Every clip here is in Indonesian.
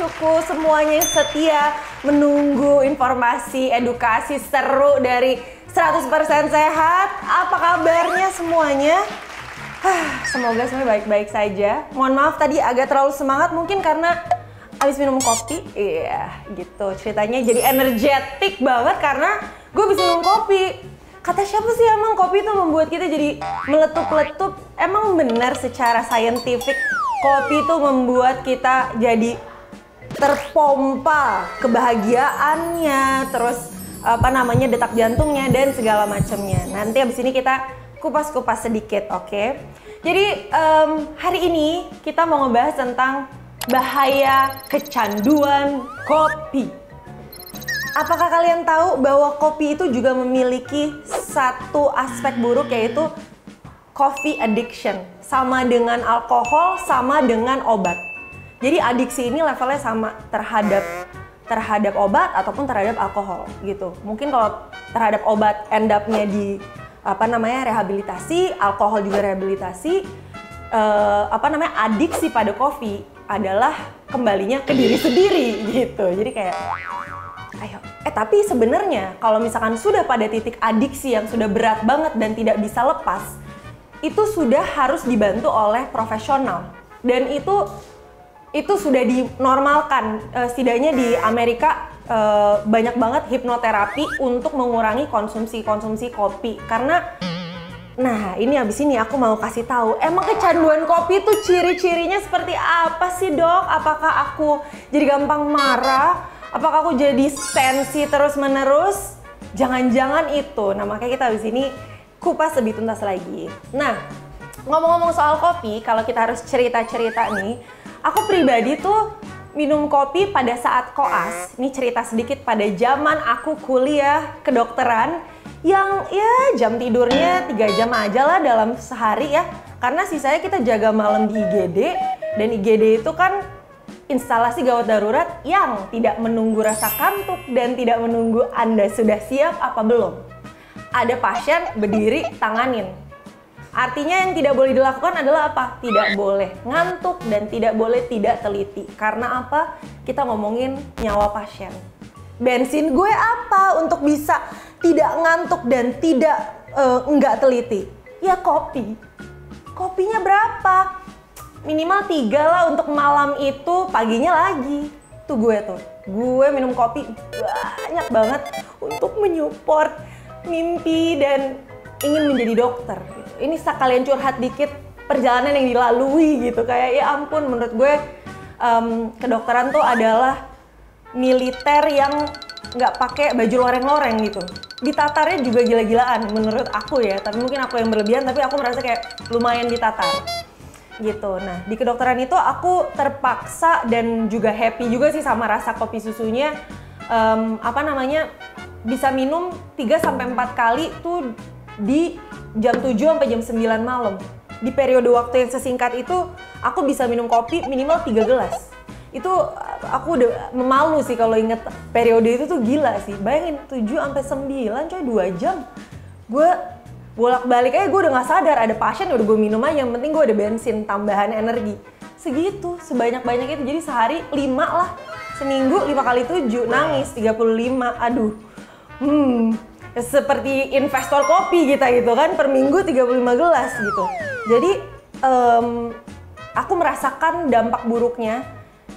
Syuku semuanya yang setia menunggu informasi, edukasi seru dari 100% Sehat. Apa kabarnya semuanya? Semoga semuanya baik-baik saja. Mohon maaf tadi agak terlalu semangat mungkin karena habis minum kopi. Iya gitu ceritanya, jadi energetik banget karena gue habis minum kopi. Kata siapa sih emang kopi itu membuat kita jadi meletup-letup? Emang benar secara saintifik kopi itu membuat kita jadi terpompa kebahagiaannya, terus detak jantungnya dan segala macamnya. Nanti abis ini kita kupas-kupas sedikit, oke? Jadi hari ini kita mau ngebahas tentang bahaya kecanduan kopi. Apakah kalian tahu bahwa kopi itu juga memiliki satu aspek buruk, yaitu coffee addiction? Sama dengan alkohol, sama dengan obat. Jadi adiksi ini levelnya sama terhadap obat ataupun terhadap alkohol gitu. Mungkin kalau terhadap obat end up-nya di rehabilitasi, alkohol juga rehabilitasi. Adiksi pada kopi adalah kembalinya ke diri sendiri gitu. Jadi kayak ayo. Tapi sebenarnya kalau misalkan sudah pada titik adiksi yang sudah berat banget dan tidak bisa lepas, itu sudah harus dibantu oleh profesional. Dan itu sudah dinormalkan. Setidaknya di Amerika banyak banget hipnoterapi untuk mengurangi konsumsi kopi. Karena nah, ini abis ini aku mau kasih tahu, emang kecanduan kopi itu ciri-cirinya seperti apa sih, Dok? Apakah aku jadi gampang marah? Apakah aku jadi sensi terus-menerus? Jangan-jangan itu. Nah, makanya kita abis ini kupas lebih tuntas lagi. Nah, ngomong-ngomong soal kopi, kalau kita harus cerita-cerita nih, aku pribadi tuh minum kopi pada saat koas. Ini cerita sedikit pada zaman aku kuliah kedokteran, yang ya jam tidurnya 3 jam aja lah dalam sehari ya. Karena sisanya kita jaga malam di IGD, dan IGD itu kan instalasi gawat darurat yang tidak menunggu rasa kantuk dan tidak menunggu Anda sudah siap apa belum. Ada pasien berdiri, tanganin. Artinya yang tidak boleh dilakukan adalah apa? Tidak boleh ngantuk dan tidak boleh tidak teliti. Karena apa? Kita ngomongin nyawa pasien. Bensin gue apa untuk bisa tidak ngantuk dan tidak nggak teliti? Ya kopi. Kopinya berapa? Minimal 3 lah untuk malam itu, paginya lagi. Tuh gue minum kopi banyak banget untuk menyupport mimpi dan ingin menjadi dokter gitu. Ini sekalian curhat dikit perjalanan yang dilalui gitu. Kayak ya ampun, menurut gue kedokteran tuh adalah militer yang nggak pakai baju loreng-loreng gitu. Ditatarnya juga gila-gilaan menurut aku ya. Tapi mungkin aku yang berlebihan, tapi aku merasa kayak lumayan ditatar gitu. Nah, di kedokteran itu aku terpaksa dan juga happy juga sih sama rasa kopi susunya. Bisa minum 3-4 kali tuh di jam 7 sampai jam 9 malam. Di periode waktu yang sesingkat itu aku bisa minum kopi minimal 3 gelas. Itu aku udah memalu sih kalau inget periode itu tuh, gila sih. Bayangin 7 sampai 9 coy, 2 jam. Gue bolak-balik aja, gue udah gak sadar ada pasien, udah gue minum aja, yang penting gue ada bensin, tambahan energi. Segitu, sebanyak-banyak itu, jadi sehari 5 lah. Seminggu 5 kali 7, nangis 35, aduh. Seperti investor kopi kita gitu kan, per minggu 35 gelas gitu. Jadi aku merasakan dampak buruknya.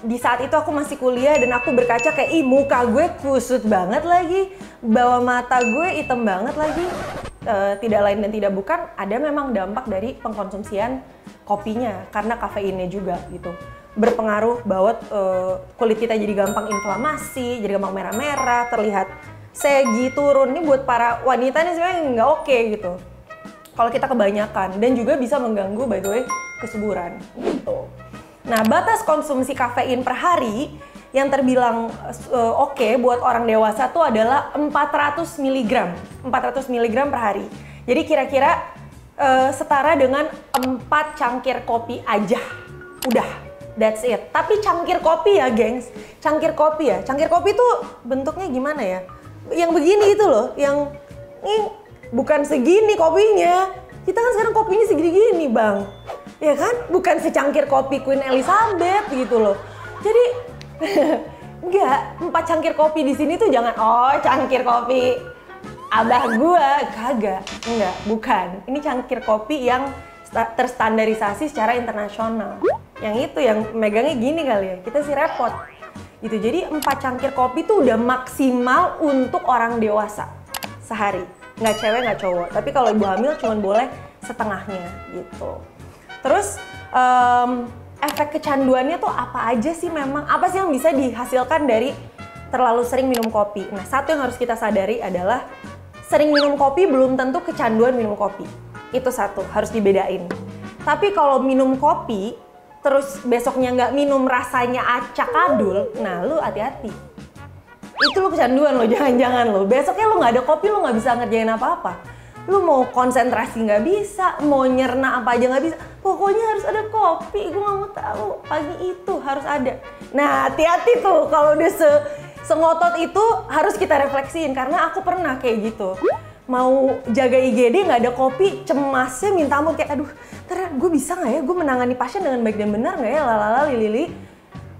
Di saat itu aku masih kuliah dan aku berkaca kayak, muka gue kusut banget lagi, bawah mata gue hitam banget lagi. Tidak lain dan tidak bukan, ada memang dampak dari pengkonsumsian kopinya karena kafeinnya juga gitu. Berpengaruh bahwa kulit kita jadi gampang inflamasi, jadi gampang merah-merah, terlihat segi, turun. Ini buat para wanita nih sebenarnya nggak oke gitu kalau kita kebanyakan, dan juga bisa mengganggu by the way kesuburan gitu. Nah, batas konsumsi kafein per hari yang terbilang oke buat orang dewasa tuh adalah 400 mg. 400 mg per hari. Jadi kira-kira setara dengan 4 cangkir kopi aja. Udah, that's it. Tapi cangkir kopi ya, gengs. Cangkir kopi ya. Cangkir kopi tuh bentuknya gimana ya? Yang begini itu loh, yang bukan segini kopinya. Kita kan sekarang kopinya segini-gini, Bang. Ya kan? Bukan secangkir kopi Queen Elizabeth gitu loh. Jadi Enggak, 4 cangkir kopi di sini tuh jangan, oh cangkir kopi abah gua, kagak. Enggak, bukan. Ini cangkir kopi yang terstandarisasi secara internasional. Yang itu yang megangnya gini kali ya, kita sih repot. Gitu, jadi 4 cangkir kopi tuh udah maksimal untuk orang dewasa sehari. Nggak cewek, nggak cowok. Tapi kalau ibu hamil cuma boleh setengahnya gitu. Terus efek kecanduannya tuh apa aja sih memang? Apa sih yang bisa dihasilkan dari terlalu sering minum kopi? Nah, satu yang harus kita sadari adalah sering minum kopi belum tentu kecanduan minum kopi. Itu satu, harus dibedain. Tapi kalau minum kopi, terus besoknya nggak minum rasanya acak adul, nah lu hati-hati. Itu lu kecanduan lo, jangan-jangan lo. Besoknya lu nggak ada kopi, lu nggak bisa ngerjain apa-apa. Lu mau konsentrasi nggak bisa, mau nyerna apa aja nggak bisa. Pokoknya harus ada kopi, gue nggak mau tahu. Pagi itu harus ada. Nah, hati-hati tuh kalau udah sengotot itu harus kita refleksiin. Karena aku pernah kayak gitu. Mau jaga IGD nggak ada kopi, cemasnya minta ampun kayak aduh, ntar gue bisa nggak ya, gue menangani pasien dengan baik dan benar nggak ya, lalala lili.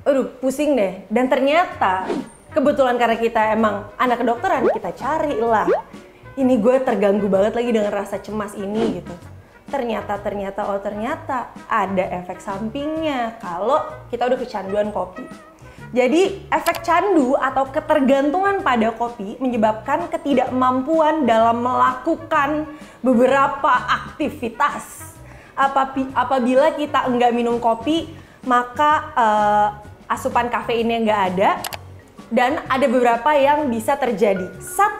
Aduh, pusing deh. Dan ternyata kebetulan karena kita emang anak kedokteran, kita carilah. Ini gue terganggu banget lagi dengan rasa cemas ini gitu. Ternyata ada efek sampingnya kalau kita udah kecanduan kopi. Jadi efek candu atau ketergantungan pada kopi menyebabkan ketidakmampuan dalam melakukan beberapa aktivitas. Apabila kita enggak minum kopi, maka asupan kafeinnya enggak ada. Dan ada beberapa yang bisa terjadi. 1,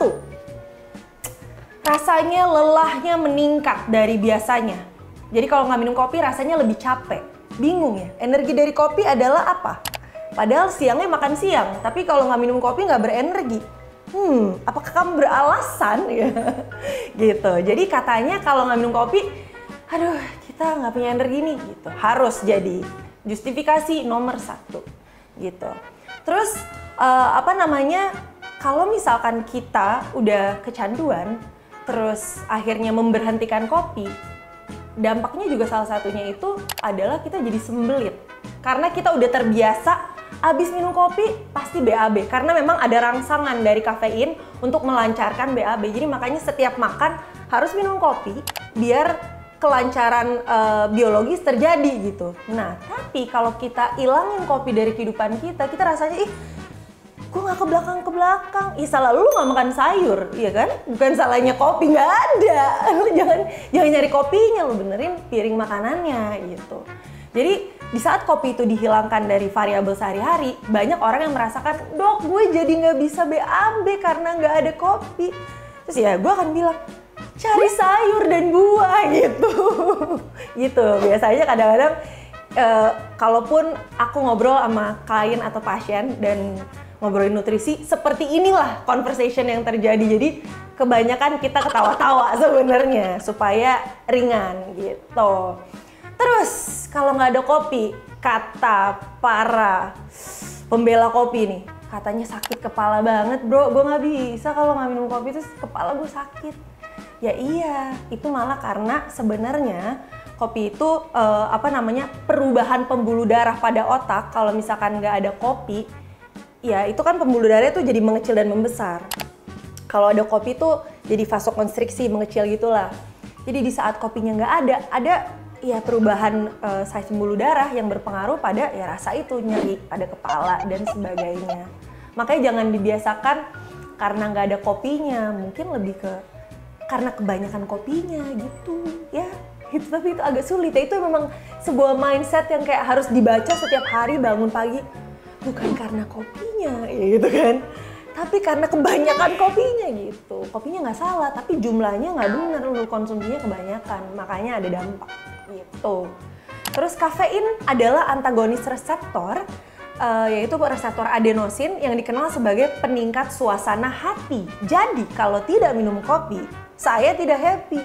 rasanya lelahnya meningkat dari biasanya. Jadi kalau nggak minum kopi rasanya lebih capek. Bingung ya, energi dari kopi adalah apa? Padahal siangnya makan siang, tapi kalau nggak minum kopi nggak berenergi. Apakah kamu beralasan? Ya, gitu. Jadi katanya kalau nggak minum kopi, aduh kita nggak punya energi nih. Gitu. Harus jadi justifikasi nomor 1. Gitu. Terus kalau misalkan kita udah kecanduan, terus akhirnya memberhentikan kopi, dampaknya juga salah satunya itu adalah kita jadi sembelit. Karena kita udah terbiasa abis minum kopi pasti BAB. Karena memang ada rangsangan dari kafein untuk melancarkan BAB. Jadi makanya setiap makan harus minum kopi biar kelancaran biologis terjadi gitu. Nah, tapi kalau kita ilangin kopi dari kehidupan kita, kita rasanya gue gak ke belakang. Salah lu gak makan sayur, iya kan? Bukan salahnya kopi, gak ada. Lu jangan nyari kopinya, lu benerin piring makanannya gitu. Jadi di saat kopi itu dihilangkan dari variabel sehari-hari, banyak orang yang merasakan, dok gue jadi gak bisa BAB karena gak ada kopi. Terus ya gue akan bilang, cari sayur dan buah gitu. Gitu, biasanya kadang-kadang kalaupun aku ngobrol sama klien atau pasien dan ngobrolin nutrisi, seperti inilah conversation yang terjadi. Jadi kebanyakan kita ketawa-tawa sebenarnya supaya ringan gitu. Terus kalau nggak ada kopi, kata para pembela kopi nih, katanya sakit kepala banget bro, gue nggak bisa kalau nggak minum kopi terus kepala gue sakit. Ya iya, itu malah karena sebenarnya kopi itu perubahan pembuluh darah pada otak. Kalau misalkan nggak ada kopi, ya itu kan pembuluh darahnya tuh jadi mengecil dan membesar. Kalau ada kopi tuh jadi vasokonstriksi, mengecil gitulah. Jadi di saat kopinya nggak ada ya perubahan size pembuluh darah yang berpengaruh pada ya rasa itu, nyeri pada kepala dan sebagainya. Makanya jangan dibiasakan karena nggak ada kopinya, mungkin lebih ke karena kebanyakan kopinya gitu ya. Gitu, tapi itu agak sulit ya, itu memang sebuah mindset yang kayak harus dibaca setiap hari bangun pagi. Bukan karena kopinya, ya gitu kan. Tapi karena kebanyakan kopinya gitu. Kopinya nggak salah, tapi jumlahnya nggak benar, lu konsumsinya kebanyakan. Makanya ada dampak gitu. Terus kafein adalah antagonis reseptor, yaitu reseptor adenosin yang dikenal sebagai peningkat suasana hati. Jadi kalau tidak minum kopi, saya tidak happy.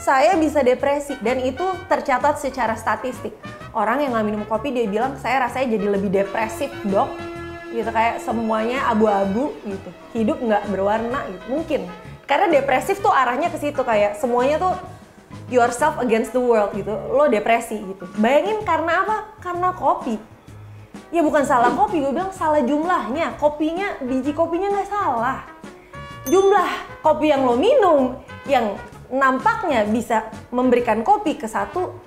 Saya bisa depresi dan itu tercatat secara statistik. Orang yang nggak minum kopi dia bilang saya rasanya jadi lebih depresif dok, gitu kayak semuanya abu-abu gitu, hidup nggak berwarna gitu mungkin. Karena depresif tuh arahnya ke situ kayak semuanya tuh yourself against the world gitu, lo depresi gitu. Bayangin karena apa? Karena kopi. Ya bukan salah kopi, gue bilang salah jumlahnya. Kopinya, biji kopinya nggak salah. Jumlah kopi yang lo minum yang nampaknya bisa memberikan kopi ke satu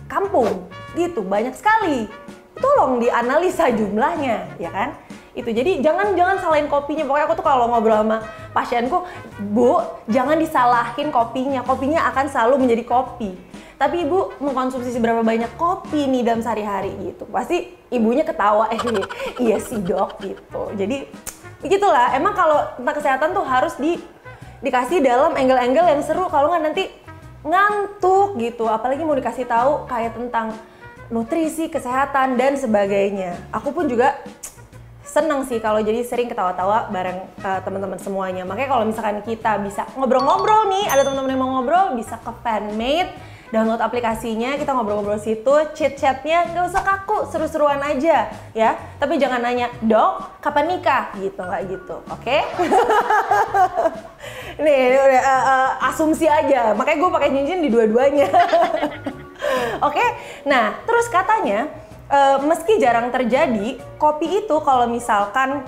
kampung gitu, banyak sekali. Tolong dianalisa jumlahnya, ya kan? Itu jadi jangan salahin kopinya. Pokoknya aku tuh kalau ngobrol sama pasienku, Bu, jangan disalahin kopinya. Kopinya akan selalu menjadi kopi. Tapi ibu mengkonsumsi seberapa banyak kopi nih dalam sehari-hari gitu. Pasti ibunya ketawa, iya sih dok gitu. Jadi begitulah. Emang kalau tentang kesehatan tuh harus dikasih dalam angle-angle yang seru. Kalau nggak nanti ngantuk gitu. Apalagi mau dikasih tahu kayak tentang nutrisi, kesehatan dan sebagainya. Aku pun juga seneng sih kalau jadi sering ketawa-tawa bareng teman-teman semuanya. Makanya kalau misalkan kita bisa ngobrol-ngobrol nih, ada teman-teman yang mau ngobrol, bisa ke Fanmade, download aplikasinya, kita ngobrol-ngobrol situ, chit-chatnya nggak usah kaku, seru-seruan aja ya. Tapi jangan nanya, dok, kapan nikah? Gitu, nggak gitu, oke? Nih, udah asumsi aja, makanya gue pakai cincin di dua-duanya. Oke, nah terus katanya, meski jarang terjadi, kopi itu kalau misalkan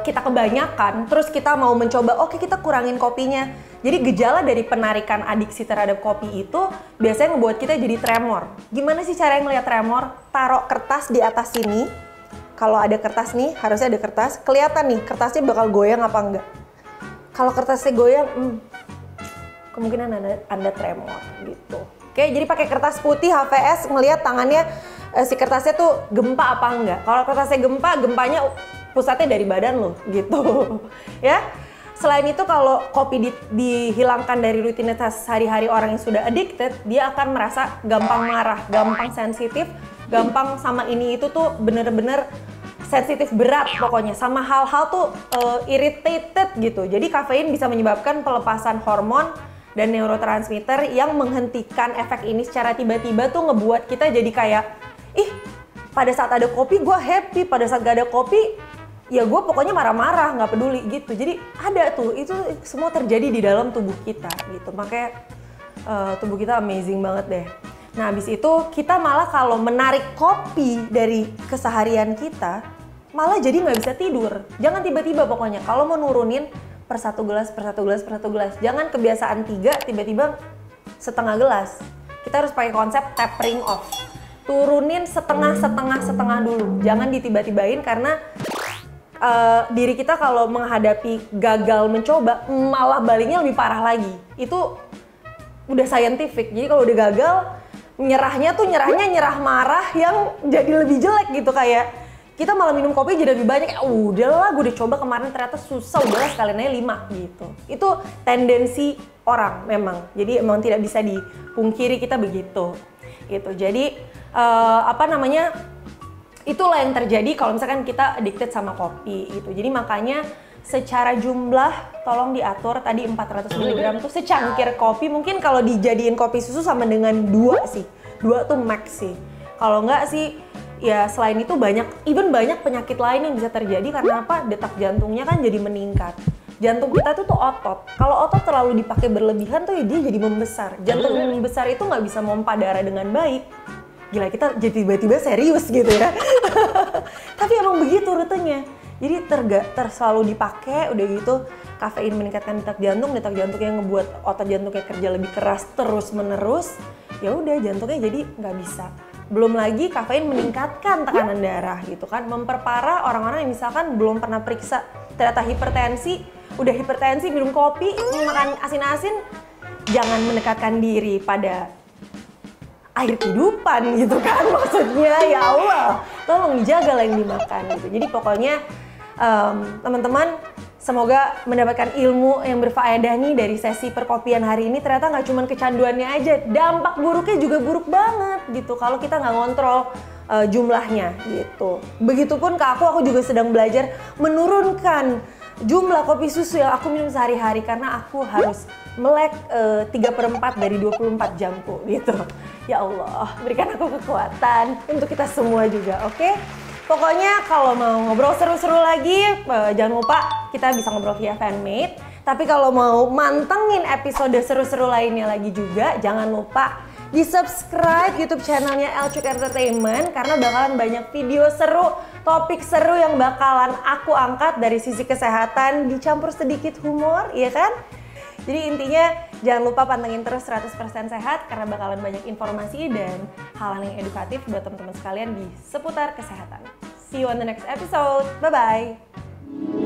kita kebanyakan, terus kita mau mencoba, oke kita kurangin kopinya. Jadi gejala dari penarikan adiksi terhadap kopi itu biasanya ngebuat kita jadi tremor. Gimana sih cara ngeliat tremor? Taruh kertas di atas sini. Kalau ada kertas nih, harusnya ada kertas. Kelihatan nih, kertasnya bakal goyang apa enggak. Kalau kertasnya goyang, kemungkinan Anda tremor gitu. Oke, jadi pakai kertas putih HVS, ngelihat tangannya si kertasnya tuh gempa apa enggak. Kalau kertasnya gempa, gempanya pusatnya dari badan lo gitu. Ya. Selain itu kalau kopi dihilangkan dari rutinitas sehari-hari orang yang sudah addicted, dia akan merasa gampang marah, gampang sensitif, gampang sama ini itu tuh bener-bener sensitif berat pokoknya. Sama hal-hal tuh irritated gitu. Jadi kafein bisa menyebabkan pelepasan hormon dan neurotransmitter yang menghentikan efek ini secara tiba-tiba tuh ngebuat kita jadi kayak, ih pada saat ada kopi gue happy, pada saat gak ada kopi ya gue pokoknya marah-marah, nggak peduli gitu. Jadi ada tuh, itu semua terjadi di dalam tubuh kita gitu. Makanya tubuh kita amazing banget deh. Nah habis itu kita malah kalau menarik kopi dari keseharian kita, malah jadi nggak bisa tidur. Jangan tiba-tiba pokoknya, kalau mau nurunin per satu gelas, per satu gelas, per satu gelas. Jangan kebiasaan 3, tiba-tiba setengah gelas. Kita harus pakai konsep tapering off. Turunin setengah dulu. Jangan ditiba-tibain karena diri kita kalau menghadapi gagal mencoba malah baliknya lebih parah lagi. Itu udah scientific. Jadi kalau udah gagal nyerahnya nyerah marah yang jadi lebih jelek gitu. Kayak kita malah minum kopi jadi lebih banyak. Udahlah gue udah coba kemarin ternyata susah, udahlah sekalian aja 5 gitu. Itu tendensi orang memang. Jadi emang tidak bisa dipungkiri kita begitu. Gitu. Jadi itulah yang terjadi kalau misalkan kita addicted sama kopi gitu. Jadi makanya secara jumlah tolong diatur tadi 400 mg tuh secangkir kopi. Mungkin kalau dijadiin kopi susu sama dengan 2 sih. 2 tuh max sih. Kalau enggak sih ya selain itu banyak penyakit lain yang bisa terjadi karena apa? Detak jantungnya kan jadi meningkat. Jantung kita tuh otot. Kalau otot terlalu dipakai berlebihan tuh ya dia jadi membesar. Jantung membesar itu nggak bisa memompa darah dengan baik. Gila, kita jadi tiba-tiba serius gitu ya. Tapi emang begitu rutenya. Jadi selalu dipakai, udah gitu kafein meningkatkan detak jantung yang ngebuat otot jantungnya kerja lebih keras terus-menerus. Ya udah jantungnya jadi nggak bisa. Belum lagi kafein meningkatkan tekanan darah gitu kan, memperparah orang-orang yang misalkan belum pernah periksa ternyata hipertensi, udah hipertensi minum kopi, makan asin-asin, jangan mendekatkan diri pada air kehidupan gitu kan, maksudnya ya Allah tolong dijaga lah yang dimakan gitu. Jadi pokoknya teman-teman semoga mendapatkan ilmu yang berfaedah nih dari sesi perkopian hari ini. Ternyata nggak cuma kecanduannya aja, dampak buruknya juga buruk banget gitu kalau kita nggak ngontrol jumlahnya gitu. Begitupun ke aku juga sedang belajar menurunkan jumlah kopi susu yang aku minum sehari-hari karena aku harus melek 3/4 dari 24 jamku gitu. Ya Allah, berikan aku kekuatan untuk kita semua juga, oke? Pokoknya kalau mau ngobrol seru-seru lagi, jangan lupa kita bisa ngobrol via Fanmade. Tapi kalau mau mantengin episode seru-seru lainnya lagi juga, jangan lupa di subscribe YouTube channelnya Elcuk Entertainment karena bakalan banyak video seru, topik seru yang bakalan aku angkat dari sisi kesehatan dicampur sedikit humor, ya kan? Jadi intinya jangan lupa pantengin terus 100% sehat karena bakalan banyak informasi dan hal yang edukatif buat teman-teman sekalian di seputar kesehatan. See you on the next episode. Bye-bye.